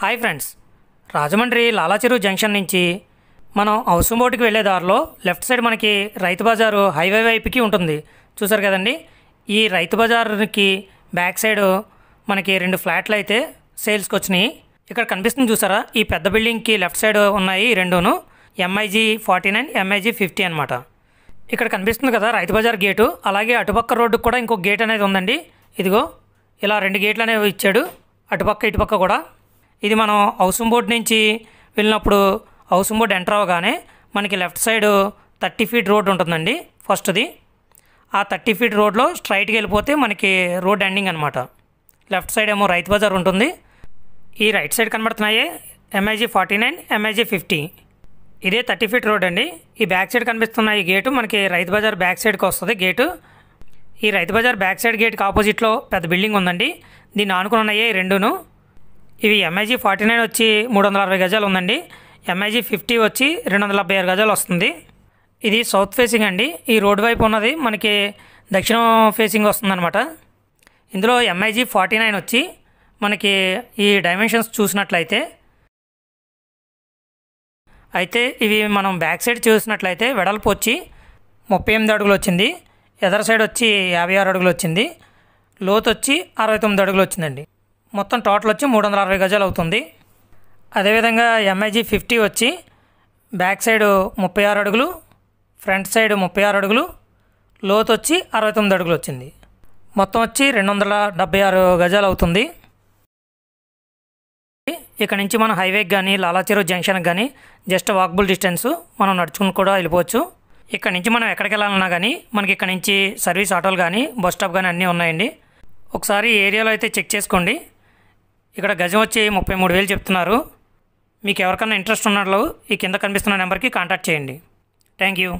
Hi friends, Rajahmundry Lalacheruvu junction నుంచి మనం అవసరంబోటికి వెళ్ళే దారిలో లెఫ్ట్ సైడ్ మనకి రైతు బజారు హైవే వైపుకి ఉంటుంది. చూసారు కదండి. ఈ రైతు బజార్కి బ్యాక్ సైడ్ మనకి 2 ఫ్లాట్లు అయితే సేల్స్కి వచ్చినాయి. ఇక్కడ కనిపిస్తుంది చూసారా, ఈ పెద్ద బిల్డింగ్కి లెఫ్ట్ సైడ్ ఉన్నాయి రెండును. MIG 49, MIG 50 అనమాట. ఇక్కడ కనిపిస్తుంది కదా రైతు బజార్ గేటు. అలాగే అటుపక్క రోడ్డుకు కూడా ఇంకో గేట్ అనేది ఉందండి. ఇదిగో ఇలా 2 గేట్లు అనేవి ఇచ్చాడు, అటుపక్క ఇటుపక్క కూడా. ఇది మనం హౌసింగ్ బోర్డ్ నుంచి వెళ్ళినప్పుడు హౌసింగ్ బోర్డ్ ఎంటర్ అవ్వగానే మనకి లెఫ్ట్ సైడ్ 30 ఫీట్ రోడ్ ఉంటుందండి ఫస్ట్ది. ఆ 30 ఫీట్ రోడ్లో స్ట్రైట్గా వెళ్ళిపోతే మనకి రోడ్ ఎండింగ్ అనమాట. లెఫ్ట్ సైడ్ ఏమో రైతు బజార్ ఉంటుంది. ఈ రైట్ సైడ్ కనబడుతున్నాయే MIG 49, MIG 50. ఇదే 30 ఫీట్ రోడ్ అండి. ఈ బ్యాక్ సైడ్ కనిపిస్తున్న ఈ గేటు మనకి రైతు బజార్ బ్యాక్ సైడ్కి వస్తుంది గేటు. ఈ రైతు బజార్ బ్యాక్ సైడ్ గేట్కి ఆపోజిట్లో పెద్ద బిల్డింగ్ ఉందండి. దీన్ని ఆనుకుని ఉన్నాయి రెండును. ఇవి MIG 49 వచ్చి 360 గజాలు ఉందండి. MIG 50 వచ్చి 276 గజాలు వస్తుంది. ఇది సౌత్ ఫేసింగ్ అండి. ఈ రోడ్ వైపు ఉన్నది మనకి దక్షిణం ఫేసింగ్ వస్తుందన్నమాట. ఇందులో MIG 49 వచ్చి మనకి ఈ డైమెన్షన్స్ చూసినట్లయితే ఇవి మనం బ్యాక్ సైడ్ చూసినట్లయితే వెడల్పు వచ్చి 38 అడుగులు వచ్చింది, ఎదర సైడ్ వచ్చి 56 అడుగులు వచ్చింది, లోతు వచ్చి 69 అడుగులు వచ్చిందండి. మొత్తం టోటల్ వచ్చి 360 గజాలు అవుతుంది. అదేవిధంగా MIG 50 వచ్చి బ్యాక్ సైడ్ 36 అడుగులు, ఫ్రంట్ సైడ్ 36 అడుగులు, లోతు వచ్చి 69 అడుగులు వచ్చింది. మొత్తం వచ్చి 276 గజాలు అవుతుంది. ఇక్కడ నుంచి మనం హైవేకి కానీ లాలాచెరువు జంక్షన్కి కానీ జస్ట్ వాకబుల్ డిస్టెన్స్, మనం నడుచుకుని కూడా వెళ్ళిపోవచ్చు. ఇక్కడ నుంచి మనం ఎక్కడికి వెళ్ళాలన్నా కానీ మనకి ఇక్కడ నుంచి సర్వీస్ ఆటోలు కానీ బస్ స్టాప్ కానీ అన్నీ ఉన్నాయండి. ఒకసారి ఈ ఏరియాలో అయితే చెక్ చేసుకోండి. ఇక్కడ గజం వచ్చి 33,000 చెప్తున్నారు. మీకు ఎవరికైనా ఇంట్రెస్ట్ ఉన్నట్లు ఈ కింద కనిపిస్తున్న నెంబర్కి కాంటాక్ట్ చేయండి. Thank you.